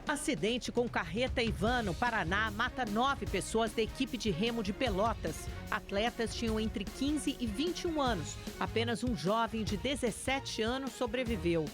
Acidente com carreta e van no Paraná mata 9 pessoas da equipe de remo de Pelotas. Atletas tinham entre 15 e 21 anos. Apenas um jovem de 17 anos sobreviveu.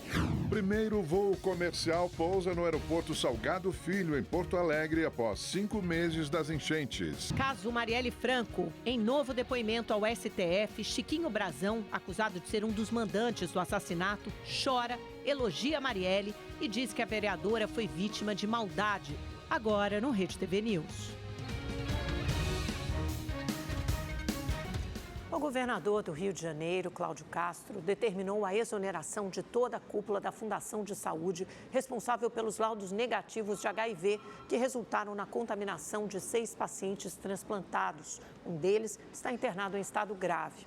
Primeiro voo comercial pousa no aeroporto Salgado Filho, em Porto Alegre, após 5 meses das enchentes. Caso Marielle Franco. Em novo depoimento ao STF, Chiquinho Brazão, acusado de ser um dos mandantes do assassinato, chora, elogia Marielle e diz que a vereadora foi vítima de maldade. Agora no Rede TV News. O governador do Rio de Janeiro, Cláudio Castro, determinou a exoneração de toda a cúpula da Fundação de Saúde responsável pelos laudos negativos de HIV que resultaram na contaminação de 6 pacientes transplantados. Um deles está internado em estado grave.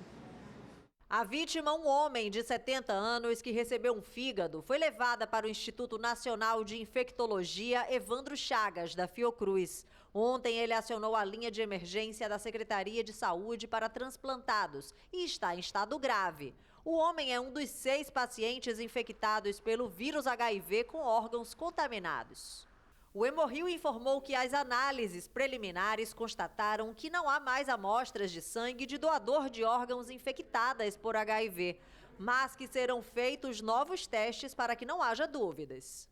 A vítima, um homem de 70 anos que recebeu um fígado, foi levada para o Instituto Nacional de Infectologia Evandro Chagas, da Fiocruz. Ontem, ele acionou a linha de emergência da Secretaria de Saúde para transplantados e está em estado grave. O homem é um dos 6 pacientes infectados pelo vírus HIV com órgãos contaminados. O Hemorrio informou que as análises preliminares constataram que não há mais amostras de sangue de doador de órgãos infectadas por HIV, mas que serão feitos novos testes para que não haja dúvidas.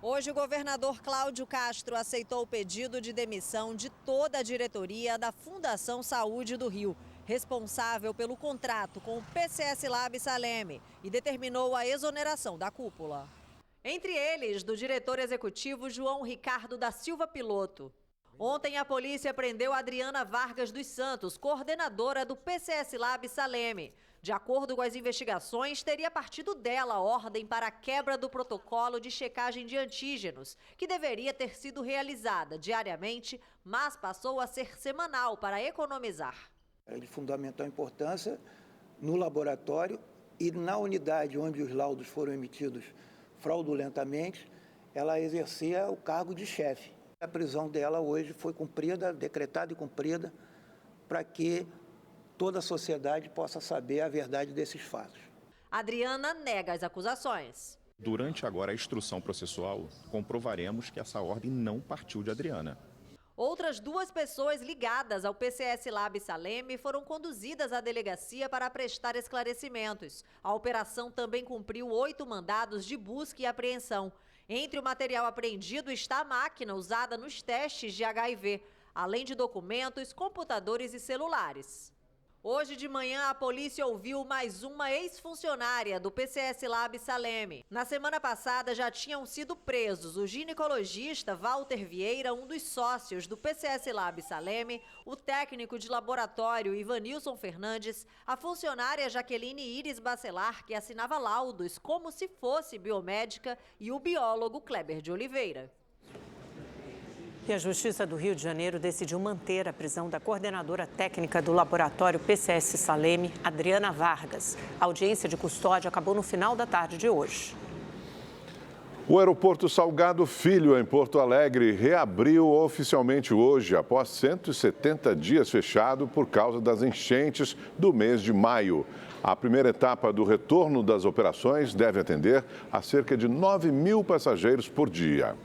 Hoje, o governador Cláudio Castro aceitou o pedido de demissão de toda a diretoria da Fundação Saúde do Rio, responsável pelo contrato com o PCS Lab Salem, e determinou a exoneração da cúpula. Entre eles, do diretor executivo João Ricardo da Silva Piloto. Ontem, a polícia prendeu Adriana Vargas dos Santos, coordenadora do PCS Lab Salem. De acordo com as investigações, teria partido dela a ordem para a quebra do protocolo de checagem de antígenos, que deveria ter sido realizada diariamente, mas passou a ser semanal para economizar. É de fundamental importância no laboratório e na unidade onde os laudos foram emitidos fraudulentamente, ela exercia o cargo de chefe. A prisão dela hoje foi cumprida, decretada e cumprida, para que toda a sociedade possa saber a verdade desses fatos. Adriana nega as acusações. Durante agora a instrução processual, comprovaremos que essa ordem não partiu de Adriana. Outras 2 pessoas ligadas ao PCS Lab Salem foram conduzidas à delegacia para prestar esclarecimentos. A operação também cumpriu 8 mandados de busca e apreensão. Entre o material apreendido está a máquina usada nos testes de HIV, além de documentos, computadores e celulares. Hoje de manhã, a polícia ouviu mais uma ex-funcionária do PCS Lab Salem. Na semana passada, já tinham sido presos o ginecologista Walter Vieira, um dos sócios do PCS Lab Salem, o técnico de laboratório Ivanilson Fernandes, a funcionária Jaqueline Iris Bacelar, que assinava laudos como se fosse biomédica, e o biólogo Kleber de Oliveira. E a Justiça do Rio de Janeiro decidiu manter a prisão da coordenadora técnica do laboratório PCS Salem, Adriana Vargas. A audiência de custódia acabou no final da tarde de hoje. O aeroporto Salgado Filho, em Porto Alegre, reabriu oficialmente hoje, após 170 dias fechado por causa das enchentes do mês de maio. A primeira etapa do retorno das operações deve atender a cerca de 9.000 passageiros por dia.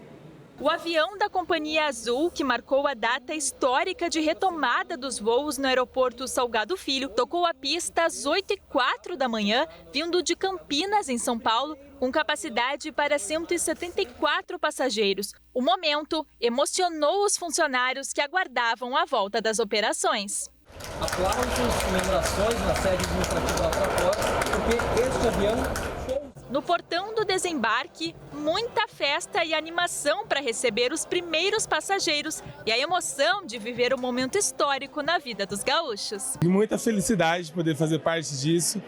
O avião da Companhia Azul, que marcou a data histórica de retomada dos voos no aeroporto Salgado Filho, tocou a pista às 8h04 da manhã, vindo de Campinas, em São Paulo, com capacidade para 174 passageiros. O momento emocionou os funcionários que aguardavam a volta das operações. Aplausos, comemorações na sede administrativa da Fraport, porque este avião... No portão do desembarque, muita festa e animação para receber os primeiros passageiros e a emoção de viver um momento histórico na vida dos gaúchos. E muita felicidade de poder fazer parte disso.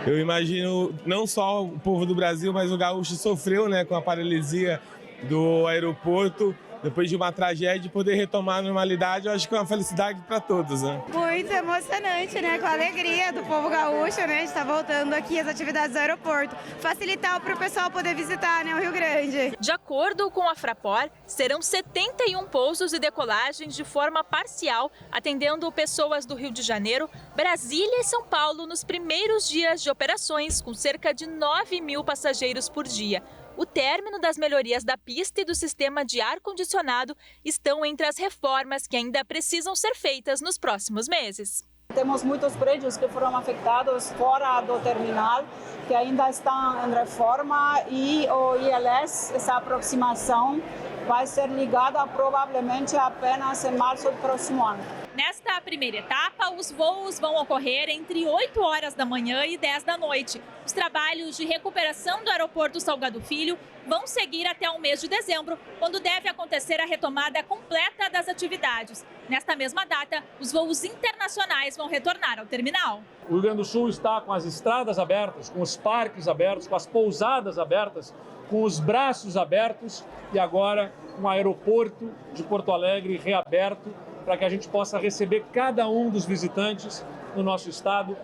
Eu imagino não só o povo do Brasil, mas o gaúcho sofreu, com a paralisia do aeroporto. Depois de uma tragédia, poder retomar a normalidade, eu acho que é uma felicidade para todos. Muito emocionante, com a alegria do povo gaúcho, de estar voltando aqui às atividades do aeroporto. Facilitar para o pessoal poder visitar, o Rio Grande. De acordo com a Fraport, serão 71 pousos e decolagens de forma parcial, atendendo pessoas do Rio de Janeiro, Brasília e São Paulo nos primeiros dias de operações, com cerca de 9.000 passageiros por dia. O término das melhorias da pista e do sistema de ar-condicionado estão entre as reformas que ainda precisam ser feitas nos próximos meses. Temos muitos prédios que foram afetados fora do terminal, que ainda estão em reforma, e o ILS, essa aproximação, vai ser ligada provavelmente apenas em março do próximo ano. Nesta primeira etapa, os voos vão ocorrer entre 8 horas da manhã e 10 da noite. Os trabalhos de recuperação do aeroporto Salgado Filho vão seguir até o mês de dezembro, quando deve acontecer a retomada completa das atividades. Nesta mesma data, os voos internacionais vão retornar ao terminal. O Rio Grande do Sul está com as estradas abertas, com os parques abertos, com as pousadas abertas, com os braços abertos e agora um aeroporto de Porto Alegre reaberto para que a gente possa receber cada um dos visitantes no nosso estado.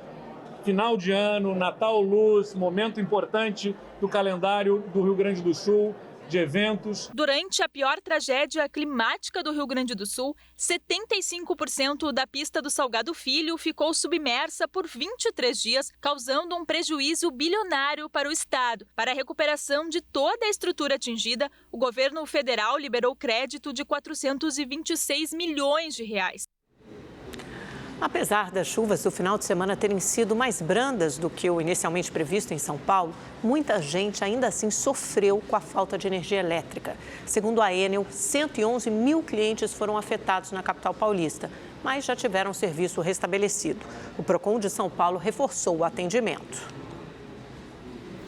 Final de ano, Natal Luz, momento importante do calendário do Rio Grande do Sul, de eventos. Durante a pior tragédia climática do Rio Grande do Sul, 75% da pista do Salgado Filho ficou submersa por 23 dias, causando um prejuízo bilionário para o estado. Para a recuperação de toda a estrutura atingida, o governo federal liberou crédito de 426 milhões de reais. Apesar das chuvas do final de semana terem sido mais brandas do que o inicialmente previsto em São Paulo, muita gente ainda assim sofreu com a falta de energia elétrica. Segundo a Enel, 111 mil clientes foram afetados na capital paulista, mas já tiveram serviço restabelecido. O Procon de São Paulo reforçou o atendimento.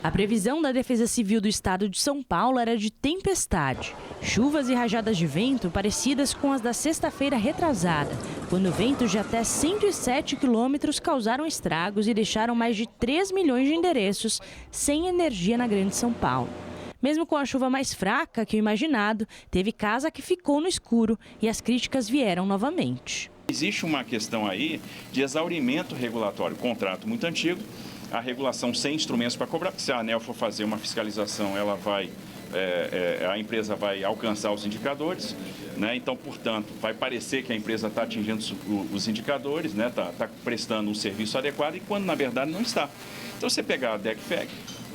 A previsão da Defesa Civil do Estado de São Paulo era de tempestade. Chuvas e rajadas de vento parecidas com as da sexta-feira retrasada, quando ventos de até 107 quilômetros causaram estragos e deixaram mais de 3 milhões de endereços sem energia na Grande São Paulo. Mesmo com a chuva mais fraca que o imaginado, teve casa que ficou no escuro e as críticas vieram novamente. Existe uma questão aí de exaurimento regulatório, contrato muito antigo, a regulação sem instrumentos para cobrar. Se a ANEEL for fazer uma fiscalização, ela vai, a empresa vai alcançar os indicadores, né? Então, portanto, vai parecer que a empresa está atingindo os indicadores, né? Tá prestando um serviço adequado, e quando na verdade não está. Então, você pegar a DECFEG,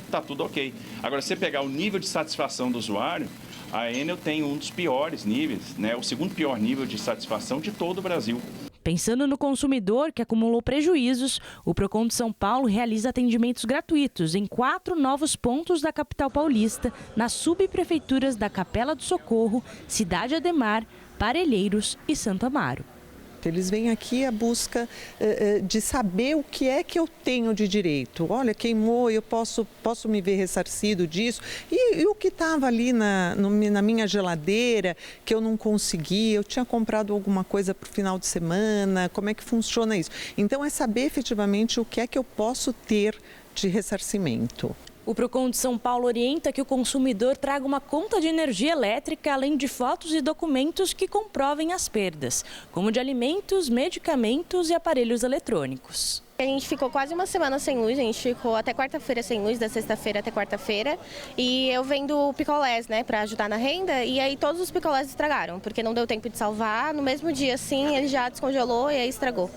está tudo ok. Agora, se você pegar o nível de satisfação do usuário, a Enel tem um dos piores níveis, né? O segundo pior nível de satisfação de todo o Brasil. Pensando no consumidor que acumulou prejuízos, o Procon de São Paulo realiza atendimentos gratuitos em 4 novos pontos da capital paulista, nas subprefeituras da Capela do Socorro, Cidade Ademar, Parelheiros e Santo Amaro. Eles vêm aqui à busca de saber o que é que eu tenho de direito. Olha, queimou, eu posso me ver ressarcido disso. E o que estava ali na minha geladeira, que eu não consegui, eu tinha comprado alguma coisa para o final de semana, como é que funciona isso? Então, é saber efetivamente o que é que eu posso ter de ressarcimento. O Procon de São Paulo orienta que o consumidor traga uma conta de energia elétrica, além de fotos e documentos que comprovem as perdas, como de alimentos, medicamentos e aparelhos eletrônicos. A gente ficou quase uma semana sem luz, a gente ficou até quarta-feira sem luz, da sexta-feira até quarta-feira. E eu vendo picolés, né, para ajudar na renda, e aí todos os picolés estragaram, porque não deu tempo de salvar. No mesmo dia, sim, ele já descongelou e aí estragou.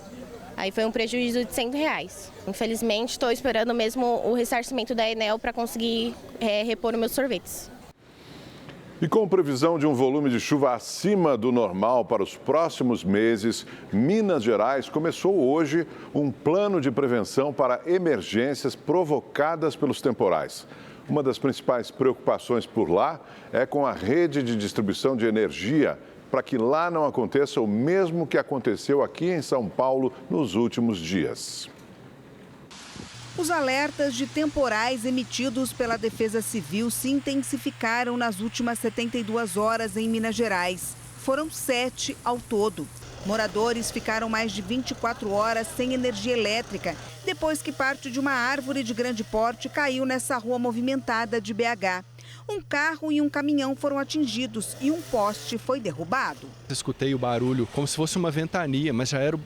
Aí foi um prejuízo de R$100. Infelizmente, estou esperando mesmo o ressarcimento da Enel para conseguir repor os meus sorvetes. E com previsão de um volume de chuva acima do normal para os próximos meses, Minas Gerais começou hoje um plano de prevenção para emergências provocadas pelos temporais. Uma das principais preocupações por lá é com a rede de distribuição de energia, para que lá não aconteça o mesmo que aconteceu aqui em São Paulo nos últimos dias. Os alertas de temporais emitidos pela Defesa Civil se intensificaram nas últimas 72 horas em Minas Gerais. Foram 7 ao todo. Moradores ficaram mais de 24 horas sem energia elétrica, depois que parte de uma árvore de grande porte caiu nessa rua movimentada de BH. Um carro e um caminhão foram atingidos e um poste foi derrubado. Escutei o barulho como se fosse uma ventania, mas já era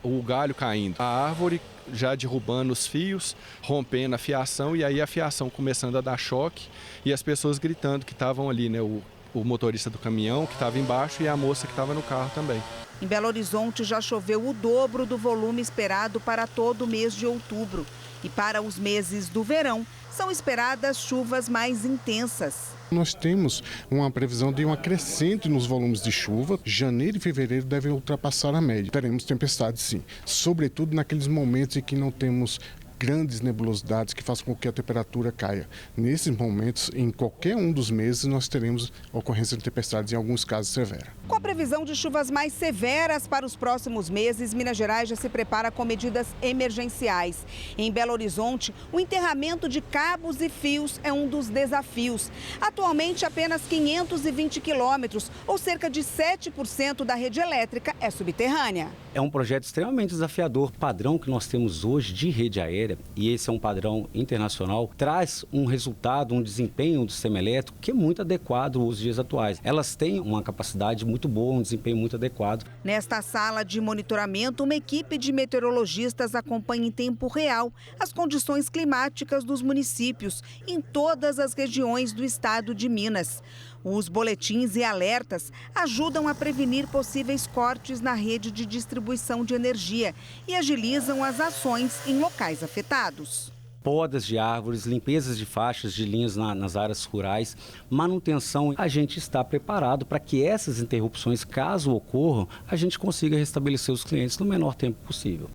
o galho caindo. A árvore já derrubando os fios, rompendo a fiação, e aí a fiação começando a dar choque e as pessoas gritando que estavam ali, né? O motorista do caminhão que estava embaixo e a moça que estava no carro também. Em Belo Horizonte já choveu o dobro do volume esperado para todo o mês de outubro. E para os meses do verão, são esperadas chuvas mais intensas. Nós temos uma previsão de uma crescente nos volumes de chuva. Janeiro e fevereiro devem ultrapassar a média. Teremos tempestades, sim, sobretudo naqueles momentos em que não temos grandes nebulosidades que façam com que a temperatura caia. Nesses momentos, em qualquer um dos meses, nós teremos ocorrência de tempestades, em alguns casos severas. Com a previsão de chuvas mais severas para os próximos meses, Minas Gerais já se prepara com medidas emergenciais. Em Belo Horizonte, o enterramento de cabos e fios é um dos desafios. Atualmente, apenas 520 quilômetros, ou cerca de 7% da rede elétrica, é subterrânea. É um projeto extremamente desafiador. O padrão que nós temos hoje de rede aérea, e esse é um padrão internacional, traz um resultado, um desempenho do sistema elétrico que é muito adequado aos dias atuais. Elas têm uma capacidade muito boa, um desempenho muito adequado. Nesta sala de monitoramento, uma equipe de meteorologistas acompanha em tempo real as condições climáticas dos municípios em todas as regiões do estado de Minas. Os boletins e alertas ajudam a prevenir possíveis cortes na rede de distribuição de energia e agilizam as ações em locais afetados. Podas de árvores, limpezas de faixas de linhas nas áreas rurais, manutenção. A gente está preparado para que essas interrupções, caso ocorram, a gente consiga restabelecer os clientes no menor tempo possível.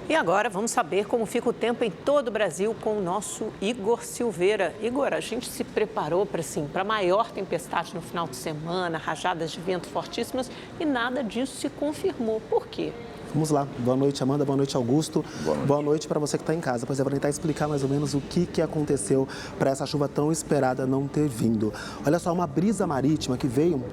E agora vamos saber como fica o tempo em todo o Brasil com o nosso Igor Silveira. Igor, a gente se preparou para a maior tempestade no final de semana, rajadas de vento fortíssimas e nada disso se confirmou. Por quê? Vamos lá. Boa noite, Amanda. Boa noite, Augusto. Boa noite para você que está em casa. Pois é, vou tentar explicar mais ou menos o que aconteceu para essa chuva tão esperada não ter vindo. Olha só, uma brisa marítima que veio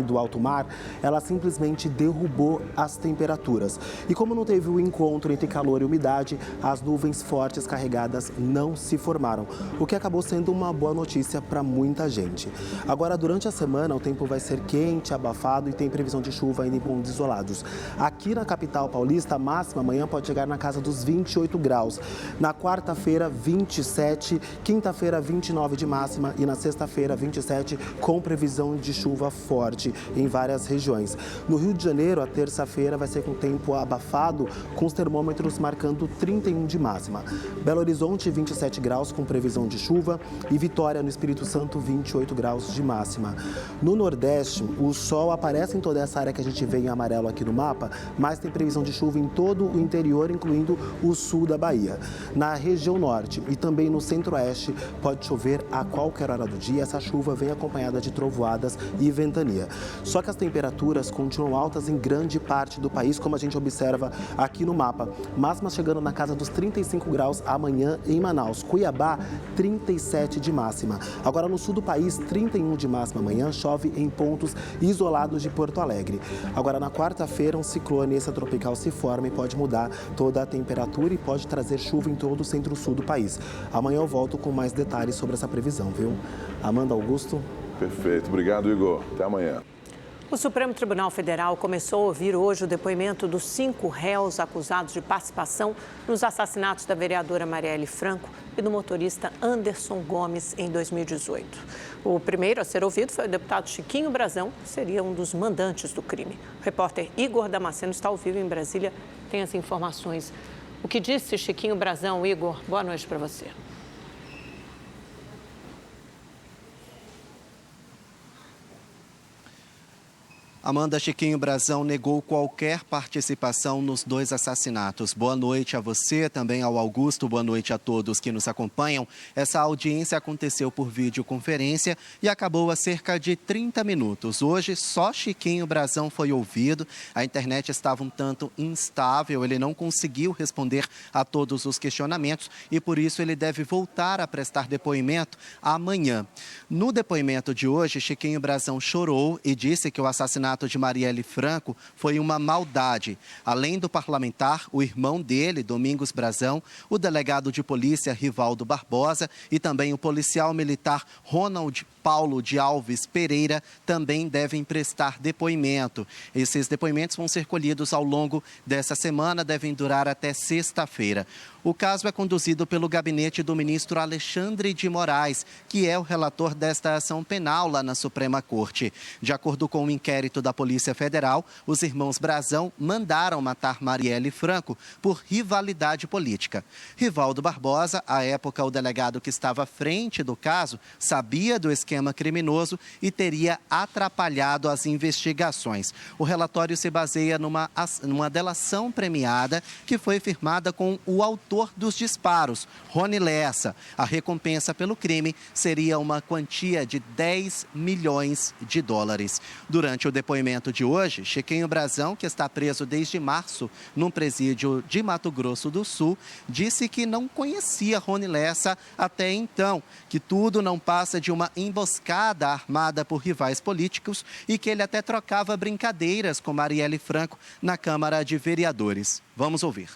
do alto mar, ela simplesmente derrubou as temperaturas. E como não teve o encontro entre calor e umidade, as nuvens fortes carregadas não se formaram, o que acabou sendo uma boa notícia para muita gente. Agora, durante a semana, o tempo vai ser quente, abafado e tem previsão de chuva ainda em pontos isolados. Aqui na capital paulista, a máxima amanhã pode chegar na casa dos 28 graus. Na quarta-feira, 27, quinta-feira, 29 de máxima e na sexta-feira, 27, com previsão de chuva forte em várias regiões. No Rio de Janeiro, a terça-feira vai ser com tempo abafado, com os termômetros marcando 31 de máxima. Belo Horizonte, 27 graus com previsão de chuva e Vitória, no Espírito Santo, 28 graus de máxima. No Nordeste, o sol aparece em toda essa área que a gente vê em amarelo aqui no mapa, mas tem previsão de chuva em todo o interior, incluindo o sul da Bahia. Na região norte e também no centro-oeste, pode chover a qualquer hora do dia. Essa chuva vem acompanhada de trovoadas e ventania. Só que as temperaturas continuam altas em grande parte do país, como a gente observa aqui no mapa. Máximas chegando na casa dos 35 graus amanhã em Manaus. Cuiabá, 37 de máxima. Agora no sul do país, 31 de máxima amanhã, chove em pontos isolados de Porto Alegre. Agora na quarta-feira, um ciclone extratropical se forma e pode mudar toda a temperatura e pode trazer chuva em todo o centro-sul do país. Amanhã eu volto com mais detalhes sobre essa previsão, viu? Amanda, Augusto. Perfeito. Obrigado, Igor. Até amanhã. O Supremo Tribunal Federal começou a ouvir hoje o depoimento dos 5 réus acusados de participação nos assassinatos da vereadora Marielle Franco e do motorista Anderson Gomes em 2018. O primeiro a ser ouvido foi o deputado Chiquinho Brazão, que seria um dos mandantes do crime. O repórter Igor Damasceno está ao vivo em Brasília, tem as informações. O que disse Chiquinho Brazão? Igor, boa noite para você. Amanda, Chiquinho Brazão negou qualquer participação nos 2 assassinatos. Boa noite a você, também ao Augusto, boa noite a todos que nos acompanham. Essa audiência aconteceu por videoconferência e acabou há cerca de 30 minutos. Hoje, só Chiquinho Brazão foi ouvido. A internet estava um tanto instável, ele não conseguiu responder a todos os questionamentos e, por isso, ele deve voltar a prestar depoimento amanhã. No depoimento de hoje, Chiquinho Brazão chorou e disse que o assassinato de Marielle Franco foi uma maldade. Além do parlamentar, o irmão dele, Domingos Brazão, o delegado de polícia Rivaldo Barbosa e também o policial militar Ronald Paulo de Alves Pereira também devem prestar depoimento. Esses depoimentos vão ser colhidos ao longo dessa semana, devem durar até sexta-feira. O caso é conduzido pelo gabinete do ministro Alexandre de Moraes, que é o relator desta ação penal lá na Suprema Corte. De acordo com o inquérito da Polícia Federal, os irmãos Brazão mandaram matar Marielle Franco por rivalidade política. Rivaldo Barbosa, à época o delegado que estava à frente do caso, sabia do esquema criminoso e teria atrapalhado as investigações. O relatório se baseia numa delação premiada que foi firmada com o autor dos disparos, Rony Lessa. A recompensa pelo crime seria uma quantia de 10 milhões de dólares. Durante o depoimento de hoje, Chiquinho Brazão, que está preso desde março num presídio de Mato Grosso do Sul, disse que não conhecia Rony Lessa até então, que tudo não passa de uma emboscada armada por rivais políticos e que ele até trocava brincadeiras com Marielle Franco na Câmara de Vereadores. Vamos ouvir.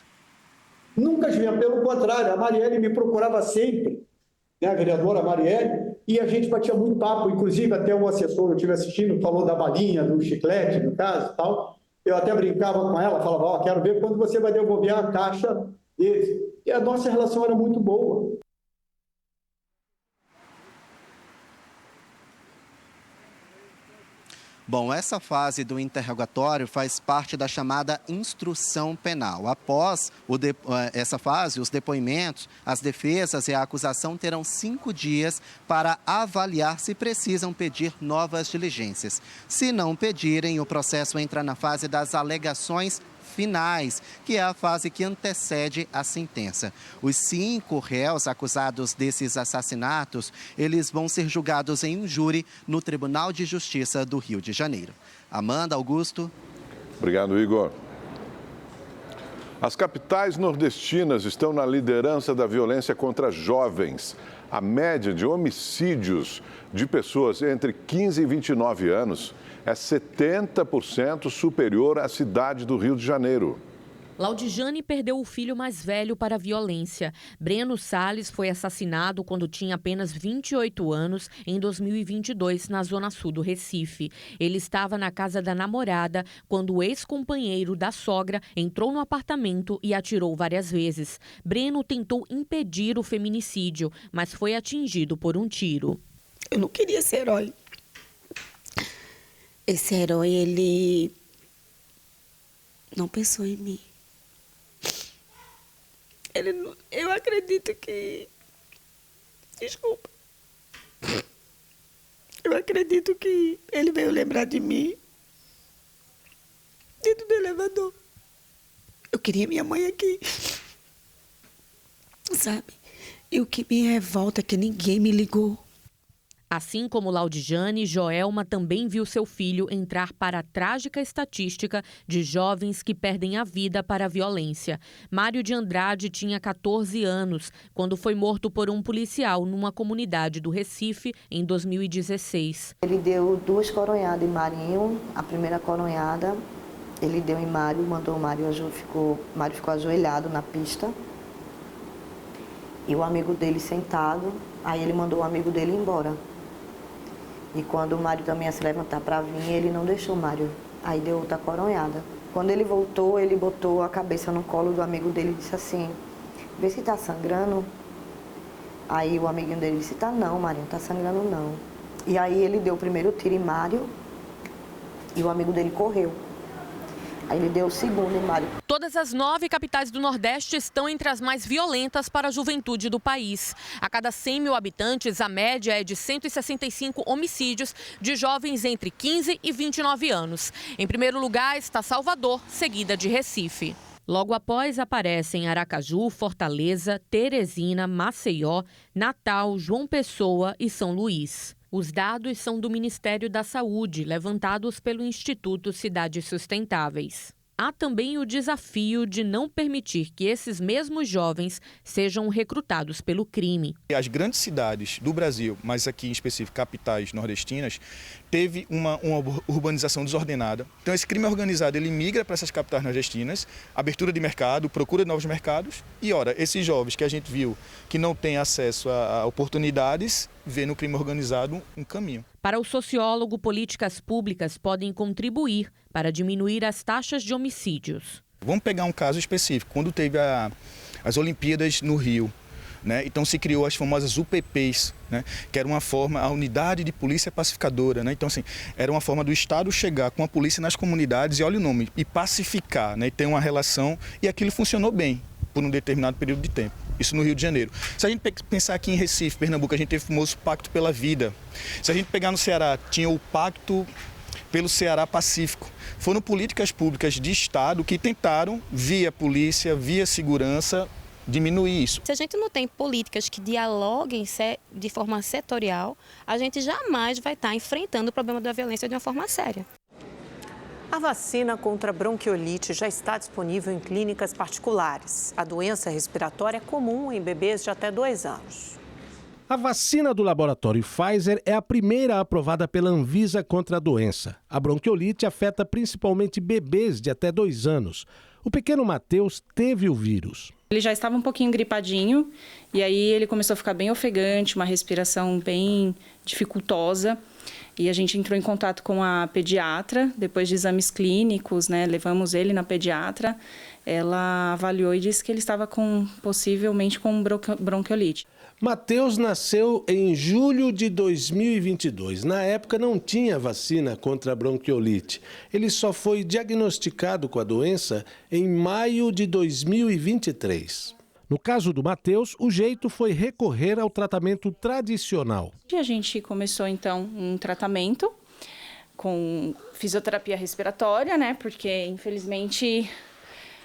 Nunca tivemos, pelo contrário, a Marielle me procurava sempre, né, a vereadora Marielle, e a gente batia muito papo, inclusive até o assessor, eu estive assistindo, falou da balinha, do chiclete, no caso e tal. Eu até brincava com ela, falava, ó, quero ver quando você vai devolver a caixa deles. E a nossa relação era muito boa. Bom, essa fase do interrogatório faz parte da chamada instrução penal. Após essa fase, os depoimentos, as defesas e a acusação terão 5 dias para avaliar se precisam pedir novas diligências. Se não pedirem, o processo entra na fase das alegações finais, que é a fase que antecede a sentença. Os 5 réus acusados desses assassinatos, eles vão ser julgados em um júri no Tribunal de Justiça do Rio de Janeiro. Amanda, Augusto. Obrigado, Igor. As capitais nordestinas estão na liderança da violência contra jovens. A média de homicídios de pessoas entre 15 e 29 anos é 70% superior à cidade do Rio de Janeiro. Laudijane perdeu o filho mais velho para a violência. Breno Salles foi assassinado quando tinha apenas 28 anos, em 2022, na zona sul do Recife. Ele estava na casa da namorada quando o ex-companheiro da sogra entrou no apartamento e atirou várias vezes. Breno tentou impedir o feminicídio, mas foi atingido por um tiro. Eu não queria ser herói. Esse herói, ele não pensou em mim. Eu acredito que... Desculpa. Eu acredito que ele veio lembrar de mim dentro do elevador. Eu queria minha mãe aqui. Sabe? E o que me revolta é que ninguém me ligou. Assim como Laudijane, Joelma também viu seu filho entrar para a trágica estatística de jovens que perdem a vida para a violência. Mário de Andrade tinha 14 anos quando foi morto por um policial numa comunidade do Recife em 2016. Ele deu 2 coronhadas em Marinho. A primeira coronhada ele deu em Mário, mandou o Mário ficou ajoelhado na pista. E o amigo dele sentado, aí ele mandou o amigo dele embora. E quando o Mário também ia se levantar para vir, ele não deixou o Mário. Aí deu outra coronhada. Quando ele voltou, ele botou a cabeça no colo do amigo dele e disse assim, vê se tá sangrando. Aí o amiguinho dele disse, tá não, Mário, não tá sangrando não. E aí ele deu o primeiro tiro em Mário e o amigo dele correu. Aí ele deu o segundo em Mário. Todas as 9 capitais do Nordeste estão entre as mais violentas para a juventude do país. A cada 100 mil habitantes, a média é de 165 homicídios de jovens entre 15 e 29 anos. Em primeiro lugar está Salvador, seguida de Recife. Logo após aparecem Aracaju, Fortaleza, Teresina, Maceió, Natal, João Pessoa e São Luís. Os dados são do Ministério da Saúde, levantados pelo Instituto Cidades Sustentáveis. Há também o desafio de não permitir que esses mesmos jovens sejam recrutados pelo crime. As grandes cidades do Brasil, mas aqui em específico capitais nordestinas, teve uma urbanização desordenada. Então esse crime organizado ele migra para essas capitais nordestinas, abertura de mercado, procura de novos mercados. E ora, esses jovens que a gente viu que não têm acesso a oportunidades, vê no crime organizado um caminho. Para o sociólogo, políticas públicas podem contribuir para diminuir as taxas de homicídios. Vamos pegar um caso específico. Quando teve as Olimpíadas no Rio, né? Então se criou as famosas UPPs, né? Que era uma forma, a unidade de polícia pacificadora, né? Então assim, era uma forma do Estado chegar com a polícia nas comunidades, e olha o nome, e pacificar, né? E ter uma relação, e aquilo funcionou bem por um determinado período de tempo. Isso no Rio de Janeiro. Se a gente pensar aqui em Recife, Pernambuco, a gente teve o famoso Pacto pela Vida. Se a gente pegar no Ceará, tinha o Pacto pelo Ceará Pacífico. Foram políticas públicas de Estado que tentaram, via polícia, via segurança, diminuir isso. Se a gente não tem políticas que dialoguem de forma setorial, a gente jamais vai estar enfrentando o problema da violência de uma forma séria. A vacina contra a bronquiolite já está disponível em clínicas particulares. A doença respiratória é comum em bebês de até 2 anos. A vacina do laboratório Pfizer é a primeira aprovada pela Anvisa contra a doença. A bronquiolite afeta principalmente bebês de até 2 anos. O pequeno Matheus teve o vírus. Ele já estava um pouquinho gripadinho e aí ele começou a ficar bem ofegante, uma respiração bem dificultosa. E a gente entrou em contato com a pediatra, depois de exames clínicos, levamos ele na pediatra. Ela avaliou e disse que ele estava possivelmente com bronquiolite. Matheus nasceu em julho de 2022. Na época não tinha vacina contra a bronquiolite. Ele só foi diagnosticado com a doença em maio de 2023. No caso do Matheus, o jeito foi recorrer ao tratamento tradicional. A gente começou, então, um tratamento com fisioterapia respiratória, porque, infelizmente,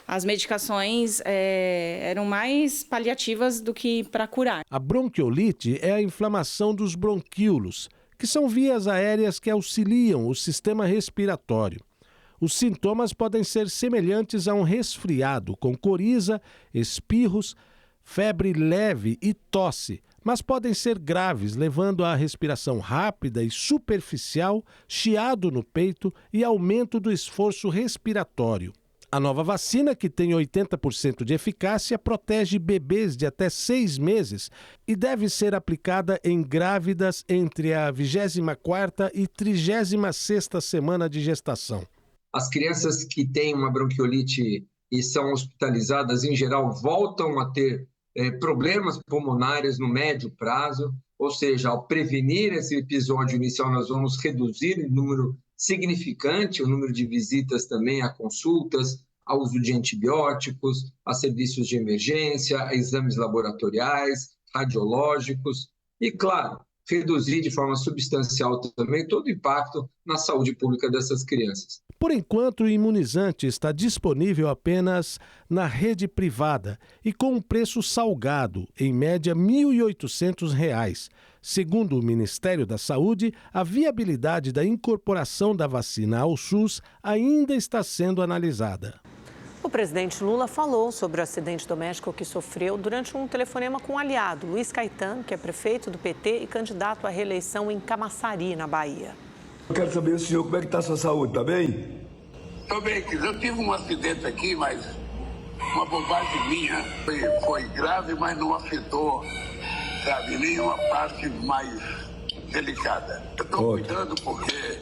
as medicações eram mais paliativas do que para curar. A bronquiolite é a inflamação dos bronquíolos, que são vias aéreas que auxiliam o sistema respiratório. Os sintomas podem ser semelhantes a um resfriado, com coriza, espirros, febre leve e tosse, mas podem ser graves, levando a respiração rápida e superficial, chiado no peito e aumento do esforço respiratório. A nova vacina, que tem 80% de eficácia, protege bebês de até 6 meses e deve ser aplicada em grávidas entre a 24ª e 36ª semana de gestação. As crianças que têm uma bronquiolite e são hospitalizadas, em geral, voltam a ter problemas pulmonares no médio prazo, ou seja, ao prevenir esse episódio inicial, nós vamos reduzir o número significante, o número de visitas também a consultas, ao uso de antibióticos, a serviços de emergência, a exames laboratoriais, radiológicos e, claro, reduzir de forma substancial também todo o impacto na saúde pública dessas crianças. Por enquanto, o imunizante está disponível apenas na rede privada e com um preço salgado, em média R$ 1.800. Segundo o Ministério da Saúde, a viabilidade da incorporação da vacina ao SUS ainda está sendo analisada. O presidente Lula falou sobre o acidente doméstico que sofreu durante um telefonema com um aliado, Luiz Caetano, que é prefeito do PT e candidato à reeleição em Camaçari, na Bahia. Eu quero saber, senhor, como é que está a sua saúde, tá bem? Estou bem, eu tive um acidente aqui, mas uma bobagem minha. Foi grave, mas não afetou, sabe, nenhuma parte mais delicada. Eu estou cuidando porque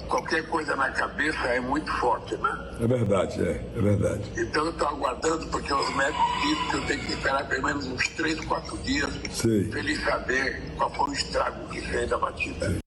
qualquer coisa na cabeça é muito forte, né? É verdade, é verdade. Então eu estou aguardando, porque os médicos dizem que eu tenho que esperar pelo menos uns 3, 4 dias para eles saber qual foi o estrago que fez da batida.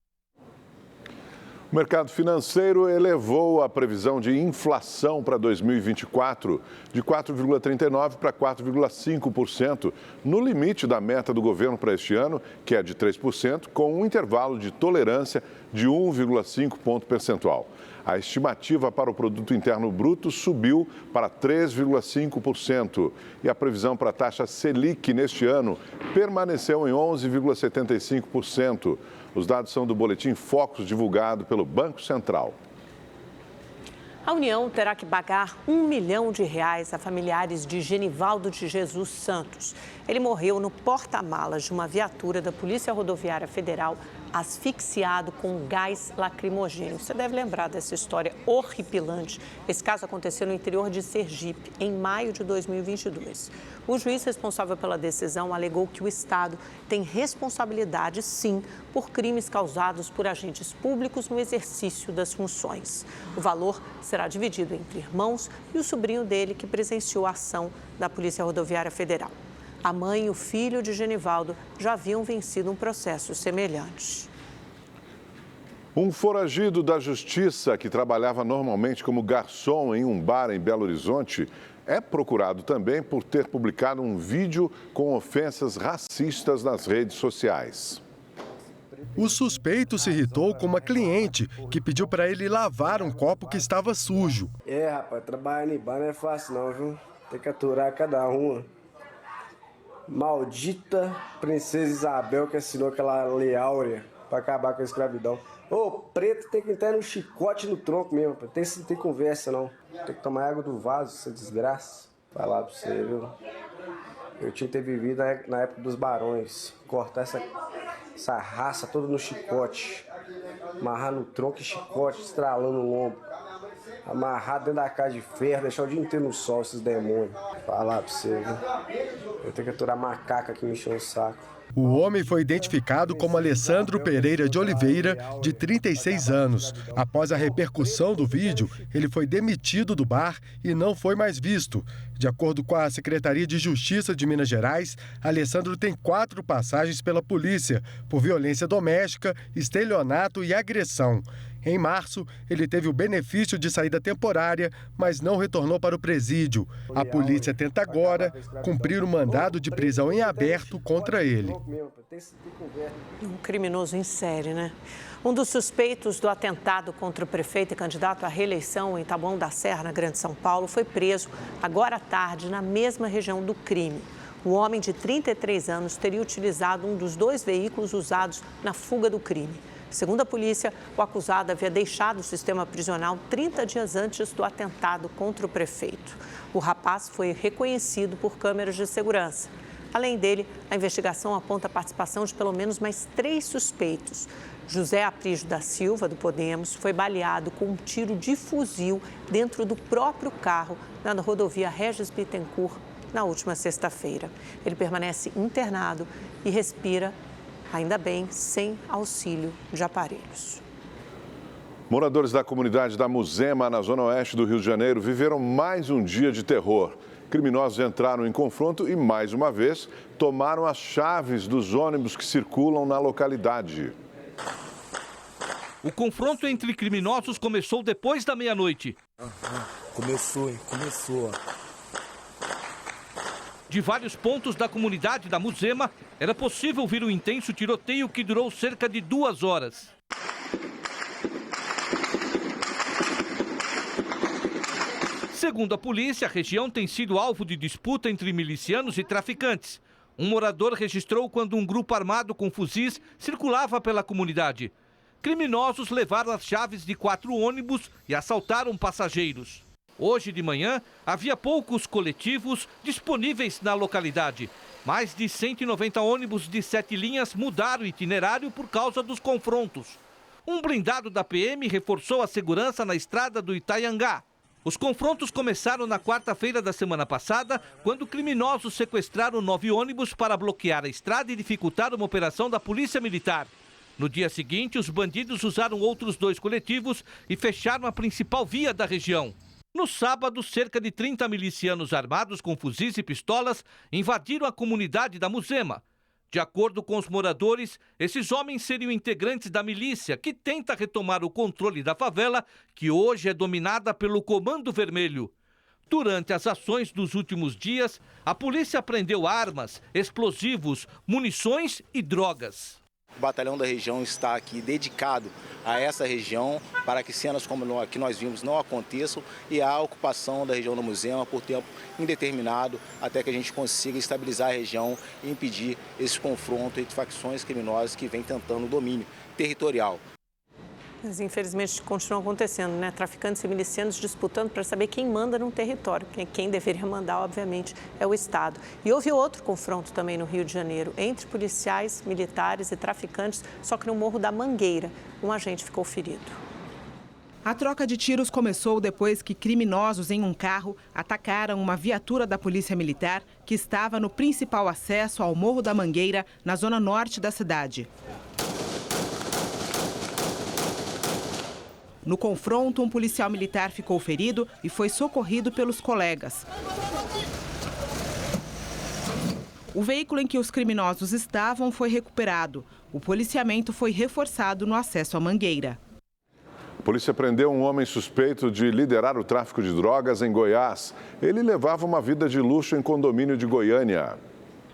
O mercado financeiro elevou a previsão de inflação para 2024 de 4,39% para 4,5%, no limite da meta do governo para este ano, que é de 3%, com um intervalo de tolerância de 1,5 ponto percentual. A estimativa para o Produto Interno Bruto subiu para 3,5% e a previsão para a taxa Selic neste ano permaneceu em 11,75%. Os dados são do boletim Focus divulgado pelo Banco Central. A União terá que pagar R$ 1 milhão a familiares de Genivaldo de Jesus Santos. Ele morreu no porta-malas de uma viatura da Polícia Rodoviária Federal, asfixiado com gás lacrimogêneo. Você deve lembrar dessa história horripilante. Esse caso aconteceu no interior de Sergipe, em maio de 2022. O juiz responsável pela decisão alegou que o Estado tem responsabilidade, sim, por crimes causados por agentes públicos no exercício das funções. O valor será dividido entre irmãos e o sobrinho dele, que presenciou a ação da Polícia Rodoviária Federal. A mãe e o filho de Genivaldo já haviam vencido um processo semelhante. Um foragido da justiça que trabalhava normalmente como garçom em um bar em Belo Horizonte é procurado também por ter publicado um vídeo com ofensas racistas nas redes sociais. O suspeito se irritou com uma cliente que pediu para ele lavar um copo que estava sujo. Rapaz, trabalhar em bar não é fácil não, viu? Tem que aturar cada uma. Maldita princesa Isabel que assinou aquela lei áurea para acabar com a escravidão. Preto tem que entrar no chicote no tronco mesmo, tem conversa não. Tem que tomar água do vaso, essa desgraça. Falar pra você, viu? Eu tinha que ter vivido na época dos barões. Cortar essa raça toda no chicote. Amarrar no tronco e chicote, estralando o lombo. Amarrar dentro da casa de ferro, deixar o dia inteiro no sol esses demônios. Falar pra você, viu? Eu tenho que aturar macaca que me encheu o saco. O homem foi identificado como Alessandro Pereira de Oliveira, de 36 anos. Após a repercussão do vídeo, ele foi demitido do bar e não foi mais visto. De acordo com a Secretaria de Justiça de Minas Gerais, Alessandro tem 4 passagens pela polícia por violência doméstica, estelionato e agressão. Em março, ele teve o benefício de saída temporária, mas não retornou para o presídio. A polícia tenta agora cumprir o mandado de prisão em aberto contra ele. Um criminoso em série, né? Um dos suspeitos do atentado contra o prefeito e candidato à reeleição em Taboão da Serra, na Grande São Paulo, foi preso agora à tarde na mesma região do crime. O homem de 33 anos teria utilizado um dos 2 veículos usados na fuga do crime. Segundo a polícia, o acusado havia deixado o sistema prisional 30 dias antes do atentado contra o prefeito. O rapaz foi reconhecido por câmeras de segurança. Além dele, a investigação aponta a participação de pelo menos mais 3 suspeitos. José Aprígio da Silva, do Podemos, foi baleado com um tiro de fuzil dentro do próprio carro na rodovia Regis Bittencourt na última sexta-feira. Ele permanece internado e respira, ainda bem, sem auxílio de aparelhos. Moradores da comunidade da Muzema, na zona oeste do Rio de Janeiro, viveram mais um dia de terror. Criminosos entraram em confronto e, mais uma vez, tomaram as chaves dos ônibus que circulam na localidade. O confronto entre criminosos começou depois da meia-noite. Começou. De vários pontos da comunidade da Muzema, era possível ouvir um intenso tiroteio que durou cerca de 2 horas. Segundo a polícia, a região tem sido alvo de disputa entre milicianos e traficantes. Um morador registrou quando um grupo armado com fuzis circulava pela comunidade. Criminosos levaram as chaves de 4 ônibus e assaltaram passageiros. Hoje de manhã, havia poucos coletivos disponíveis na localidade. Mais de 190 ônibus de 7 linhas mudaram o itinerário por causa dos confrontos. Um blindado da PM reforçou a segurança na estrada do Itaiangá. Os confrontos começaram na quarta-feira da semana passada, quando criminosos sequestraram 9 ônibus para bloquear a estrada e dificultar uma operação da Polícia Militar. No dia seguinte, os bandidos usaram outros 2 coletivos e fecharam a principal via da região. No sábado, cerca de 30 milicianos armados com fuzis e pistolas invadiram a comunidade da Muzema. De acordo com os moradores, esses homens seriam integrantes da milícia que tenta retomar o controle da favela, que hoje é dominada pelo Comando Vermelho. Durante as ações dos últimos dias, a polícia apreendeu armas, explosivos, munições e drogas. O batalhão da região está aqui dedicado a essa região para que cenas como a que nós vimos não aconteçam e a ocupação da região da Muzema por tempo indeterminado até que a gente consiga estabilizar a região e impedir esse confronto entre facções criminosas que vêm tentando o domínio territorial. Mas infelizmente continuam acontecendo, né? Traficantes e milicianos disputando para saber quem manda num território. Quem deveria mandar, obviamente, é o Estado. E houve outro confronto também no Rio de Janeiro, entre policiais, militares e traficantes, só que no Morro da Mangueira. Um agente ficou ferido. A troca de tiros começou depois que criminosos em um carro atacaram uma viatura da Polícia Militar que estava no principal acesso ao Morro da Mangueira, na zona norte da cidade. No confronto, um policial militar ficou ferido e foi socorrido pelos colegas. O veículo em que os criminosos estavam foi recuperado. O policiamento foi reforçado no acesso à Mangueira. A polícia prendeu um homem suspeito de liderar o tráfico de drogas em Goiás. Ele levava uma vida de luxo em condomínio de Goiânia.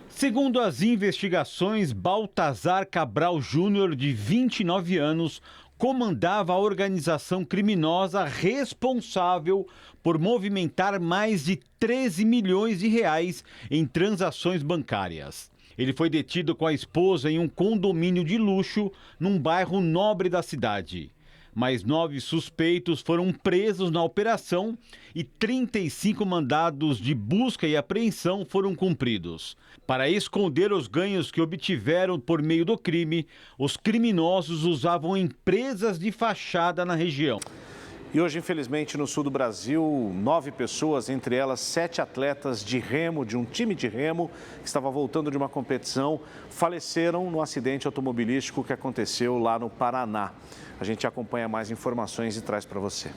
Segundo as investigações, Baltazar Cabral Júnior, de 29 anos, comandava a organização criminosa responsável por movimentar mais de 13 milhões de reais em transações bancárias. Ele foi detido com a esposa em um condomínio de luxo num bairro nobre da cidade. Mais 9 suspeitos foram presos na operação e 35 mandados de busca e apreensão foram cumpridos. Para esconder os ganhos que obtiveram por meio do crime, os criminosos usavam empresas de fachada na região. E hoje, infelizmente, no sul do Brasil, 9 pessoas, entre elas 7 atletas de remo, de um time de remo, que estava voltando de uma competição, faleceram no acidente automobilístico que aconteceu lá no Paraná. A gente acompanha mais informações e traz para você.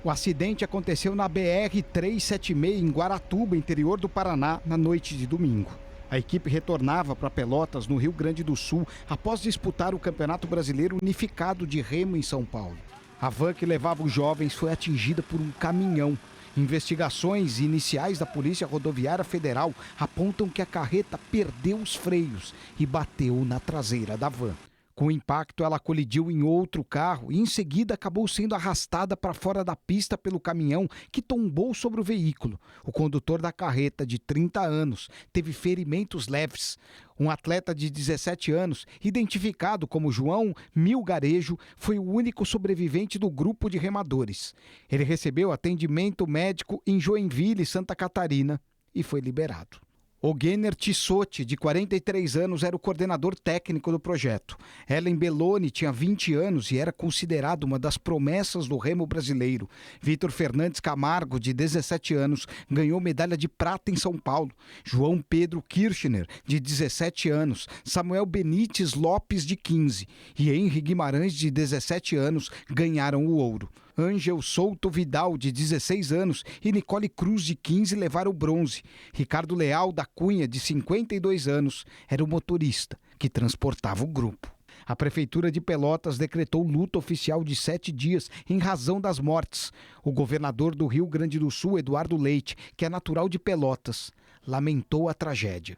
O acidente aconteceu na BR-376, em Guaratuba, interior do Paraná, na noite de domingo. A equipe retornava para Pelotas, no Rio Grande do Sul, após disputar o Campeonato Brasileiro Unificado de Remo em São Paulo. A van que levava os jovens foi atingida por um caminhão. Investigações iniciais da Polícia Rodoviária Federal apontam que a carreta perdeu os freios e bateu na traseira da van. Com o impacto, ela colidiu em outro carro e, em seguida, acabou sendo arrastada para fora da pista pelo caminhão que tombou sobre o veículo. O condutor da carreta, de 30 anos, teve ferimentos leves. Um atleta de 17 anos, identificado como João Milgarejo, foi o único sobrevivente do grupo de remadores. Ele recebeu atendimento médico em Joinville, Santa Catarina, e foi liberado. O Genner Tissotti, de 43 anos, era o coordenador técnico do projeto. Ellen Belloni tinha 20 anos e era considerado uma das promessas do remo brasileiro. Vitor Fernandes Camargo, de 17 anos, ganhou medalha de prata em São Paulo. João Pedro Kirchner, de 17 anos. Samuel Benites Lopes, de 15. E Henry Guimarães, de 17 anos, ganharam o ouro. Ângel Souto Vidal, de 16 anos, e Nicole Cruz, de 15, levaram o bronze. Ricardo Leal da Cunha, de 52 anos, era o motorista que transportava o grupo. A Prefeitura de Pelotas decretou luto oficial de 7 dias em razão das mortes. O governador do Rio Grande do Sul, Eduardo Leite, que é natural de Pelotas, lamentou a tragédia.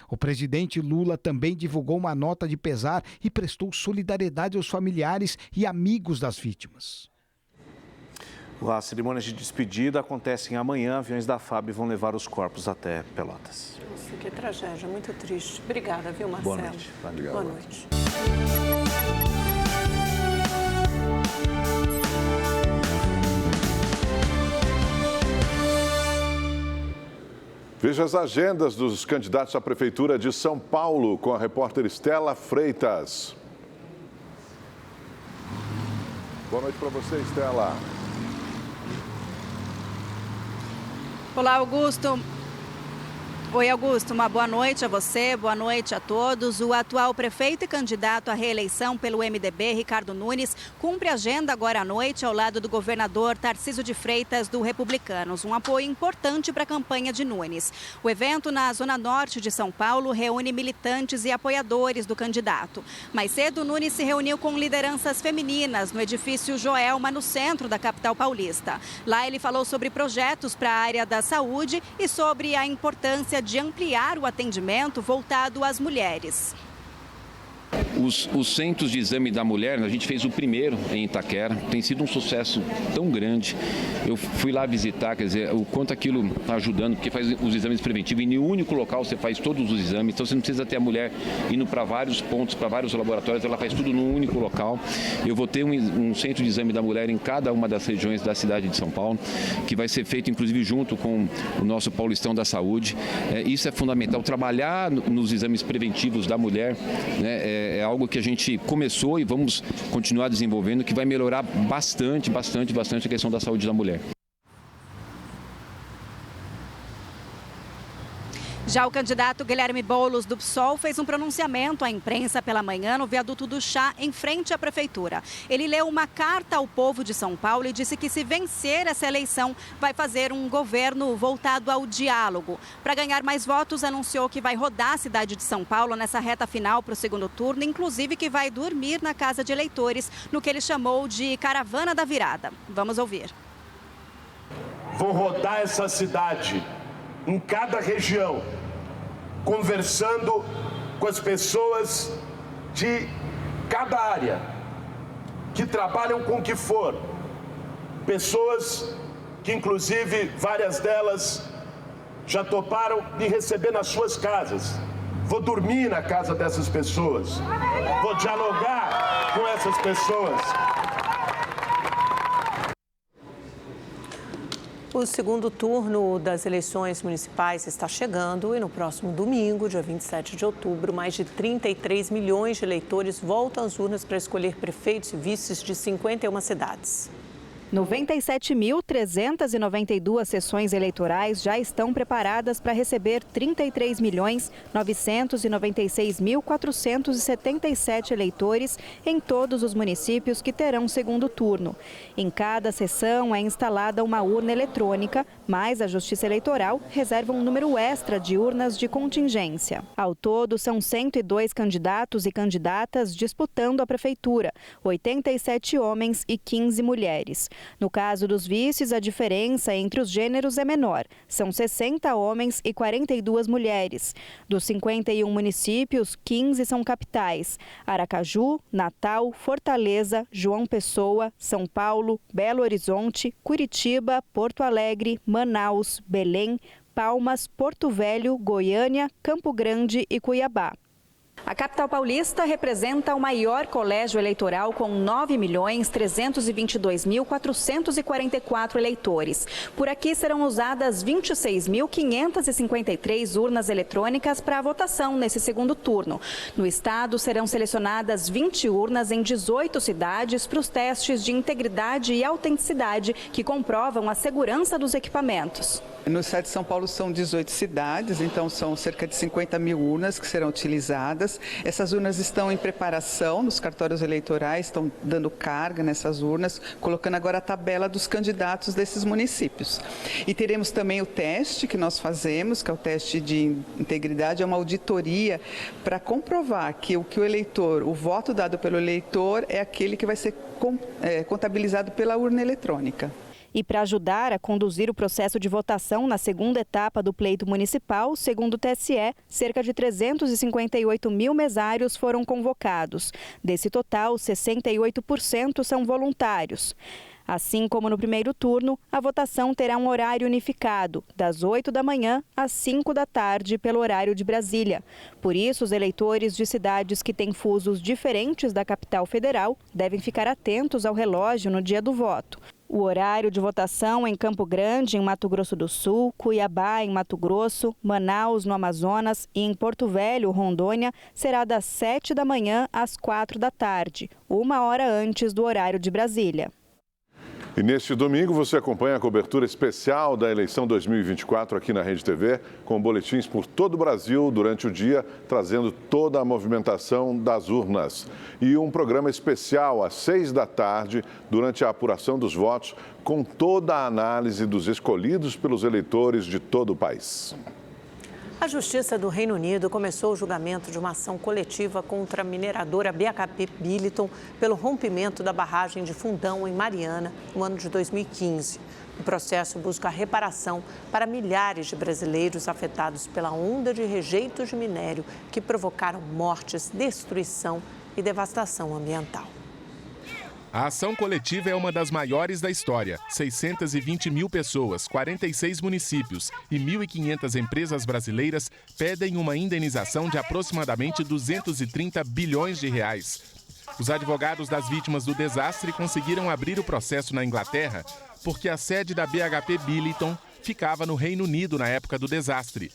O presidente Lula também divulgou uma nota de pesar e prestou solidariedade aos familiares e amigos das vítimas. As cerimônias de despedida acontecem amanhã. Aviões da FAB vão levar os corpos até Pelotas. Nossa, que tragédia, muito triste. Obrigada, viu, Marcelo? Boa noite. Boa noite. Veja as agendas dos candidatos à Prefeitura de São Paulo com a repórter Estela Freitas. Boa noite para você, Estela. Olá, Augusto. Oi, Augusto, uma boa noite a você, boa noite a todos. O atual prefeito e candidato à reeleição pelo MDB, Ricardo Nunes, cumpre agenda agora à noite ao lado do governador Tarcísio de Freitas, do Republicanos, um apoio importante para a campanha de Nunes. O evento na zona norte de São Paulo reúne militantes e apoiadores do candidato. Mais cedo, Nunes se reuniu com lideranças femininas no edifício Joelma, no centro da capital paulista. Lá ele falou sobre projetos para a área da saúde e sobre a importância de ampliar o atendimento voltado às mulheres. Os centros de exame da mulher, a gente fez o primeiro em Itaquera, tem sido um sucesso tão grande. Eu fui lá visitar, quer dizer, o quanto aquilo está ajudando, porque faz os exames preventivos e em um único local você faz todos os exames, então você não precisa ter a mulher indo para vários pontos, para vários laboratórios, ela faz tudo num único local. Eu vou ter um centro de exame da mulher em cada uma das regiões da cidade de São Paulo, que vai ser feito inclusive junto com o nosso Paulistão da Saúde. Isso é fundamental, trabalhar nos exames preventivos da mulher, né, é algo que a gente começou e vamos continuar desenvolvendo, que vai melhorar bastante a questão da saúde da mulher. Já o candidato Guilherme Boulos, do PSOL, fez um pronunciamento à imprensa pela manhã no viaduto do Chá, em frente à prefeitura. Ele leu uma carta ao povo de São Paulo e disse que, se vencer essa eleição, vai fazer um governo voltado ao diálogo. Para ganhar mais votos, anunciou que vai rodar a cidade de São Paulo nessa reta final para o segundo turno, inclusive que vai dormir na casa de eleitores, no que ele chamou de caravana da virada. Vamos ouvir. Vou rodar essa cidade em cada região, conversando com as pessoas de cada área, que trabalham com o que for. Pessoas que, inclusive, várias delas já toparam me receber nas suas casas. Vou dormir na casa dessas pessoas, vou dialogar com essas pessoas. O segundo turno das eleições municipais está chegando e no próximo domingo, dia 27 de outubro, mais de 33 milhões de eleitores voltam às urnas para escolher prefeitos e vices de 51 cidades. 97.392 sessões eleitorais já estão preparadas para receber 33.996.477 eleitores em todos os municípios que terão segundo turno. Em cada sessão é instalada uma urna eletrônica, mas a Justiça Eleitoral reserva um número extra de urnas de contingência. Ao todo, são 102 candidatos e candidatas disputando a prefeitura, 87 homens e 15 mulheres. No caso dos vices, a diferença entre os gêneros é menor. São 60 homens e 42 mulheres. Dos 51 municípios, 15 são capitais: Aracaju, Natal, Fortaleza, João Pessoa, São Paulo, Belo Horizonte, Curitiba, Porto Alegre, Manaus, Belém, Palmas, Porto Velho, Goiânia, Campo Grande e Cuiabá. A capital paulista representa o maior colégio eleitoral, com 9.322.444 eleitores. Por aqui serão usadas 26.553 urnas eletrônicas para a votação nesse segundo turno. No estado, serão selecionadas 20 urnas em 18 cidades para os testes de integridade e autenticidade que comprovam a segurança dos equipamentos. No estado de São Paulo são 18 cidades, então são cerca de 50 mil urnas que serão utilizadas. Essas urnas estão em preparação nos cartórios eleitorais, estão dando carga nessas urnas, colocando agora a tabela dos candidatos desses municípios. E teremos também o teste que nós fazemos, que é o teste de integridade, é uma auditoria para comprovar que o eleitor, o voto dado pelo eleitor é aquele que vai ser contabilizado pela urna eletrônica. E para ajudar a conduzir o processo de votação na segunda etapa do pleito municipal, segundo o TSE, cerca de 358 mil mesários foram convocados. Desse total, 68% são voluntários. Assim como no primeiro turno, a votação terá um horário unificado, das 8 da manhã às 5 da tarde, pelo horário de Brasília. Por isso, os eleitores de cidades que têm fusos diferentes da capital federal devem ficar atentos ao relógio no dia do voto. O horário de votação em Campo Grande, em Mato Grosso do Sul, Cuiabá, em Mato Grosso, Manaus, no Amazonas e em Porto Velho, Rondônia, será das 7 da manhã às 4 da tarde, 1 hora antes do horário de Brasília. E neste domingo você acompanha a cobertura especial da eleição 2024 aqui na Rede TV, com boletins por todo o Brasil durante o dia, trazendo toda a movimentação das urnas. E um programa especial às 6 da tarde, durante a apuração dos votos, com toda a análise dos escolhidos pelos eleitores de todo o país. A Justiça do Reino Unido começou o julgamento de uma ação coletiva contra a mineradora BHP Billiton pelo rompimento da barragem de Fundão, em Mariana, no ano de 2015. O processo busca a reparação para milhares de brasileiros afetados pela onda de rejeitos de minério que provocaram mortes, destruição e devastação ambiental. A ação coletiva é uma das maiores da história. 620 mil pessoas, 46 municípios e 1.500 empresas brasileiras pedem uma indenização de aproximadamente 230 bilhões de reais. Os advogados das vítimas do desastre conseguiram abrir o processo na Inglaterra porque a sede da BHP Billiton ficava no Reino Unido na época do desastre.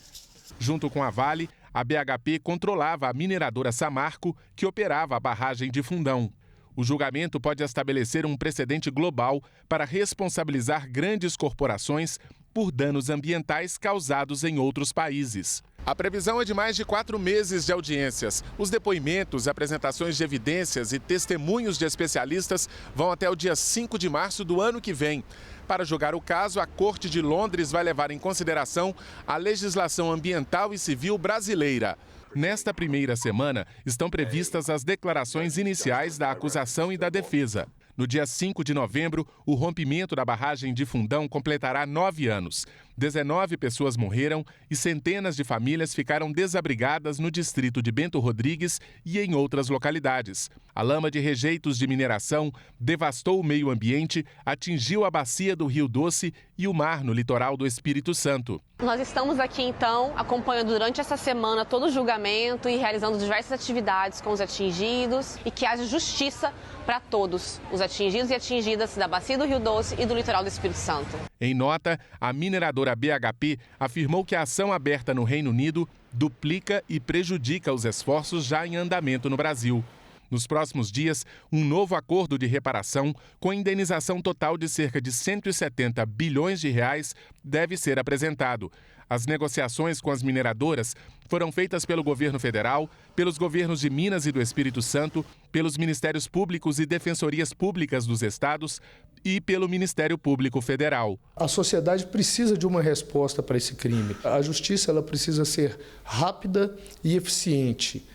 Junto com a Vale, a BHP controlava a mineradora Samarco, que operava a barragem de Fundão. O julgamento pode estabelecer um precedente global para responsabilizar grandes corporações por danos ambientais causados em outros países. A previsão é de mais de 4 meses de audiências. Os depoimentos, apresentações de evidências e testemunhos de especialistas vão até o dia 5 de março do ano que vem. Para julgar o caso, a Corte de Londres vai levar em consideração a legislação ambiental e civil brasileira. Nesta primeira semana, estão previstas as declarações iniciais da acusação e da defesa. No dia 5 de novembro, o rompimento da barragem de Fundão completará 9 anos. 19 pessoas morreram e centenas de famílias ficaram desabrigadas no distrito de Bento Rodrigues e em outras localidades. A lama de rejeitos de mineração devastou o meio ambiente, atingiu a bacia do Rio Doce e o mar no litoral do Espírito Santo. Nós estamos aqui, então, acompanhando durante essa semana todo o julgamento e realizando diversas atividades com os atingidos e que haja justiça para todos os atingidos e atingidas da bacia do Rio Doce e do litoral do Espírito Santo. Em nota, a mineradora BHP afirmou que a ação aberta no Reino Unido duplica e prejudica os esforços já em andamento no Brasil. Nos próximos dias, um novo acordo de reparação com indenização total de cerca de 170 bilhões de reais deve ser apresentado. As negociações com as mineradoras foram feitas pelo governo federal, pelos governos de Minas e do Espírito Santo, pelos ministérios públicos e defensorias públicas dos estados e pelo Ministério Público Federal. A sociedade precisa de uma resposta para esse crime. A justiça ela precisa ser rápida e eficiente.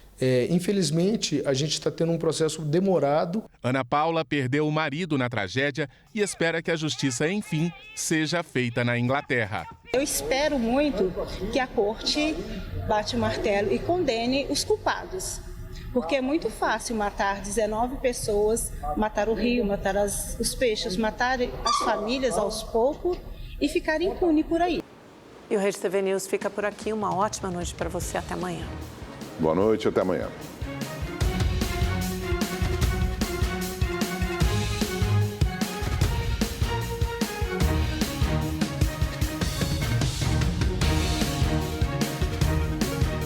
Infelizmente, a gente está tendo um processo demorado. Ana Paula perdeu o marido na tragédia e espera que a justiça, enfim, seja feita na Inglaterra. Eu espero muito que a corte bate o martelo e condene os culpados. Porque é muito fácil matar 19 pessoas, matar o rio, matar os peixes, matar as famílias aos poucos e ficar impune por aí. E o Rede TV News fica por aqui. Uma ótima noite para você. Até amanhã. Boa noite, até amanhã.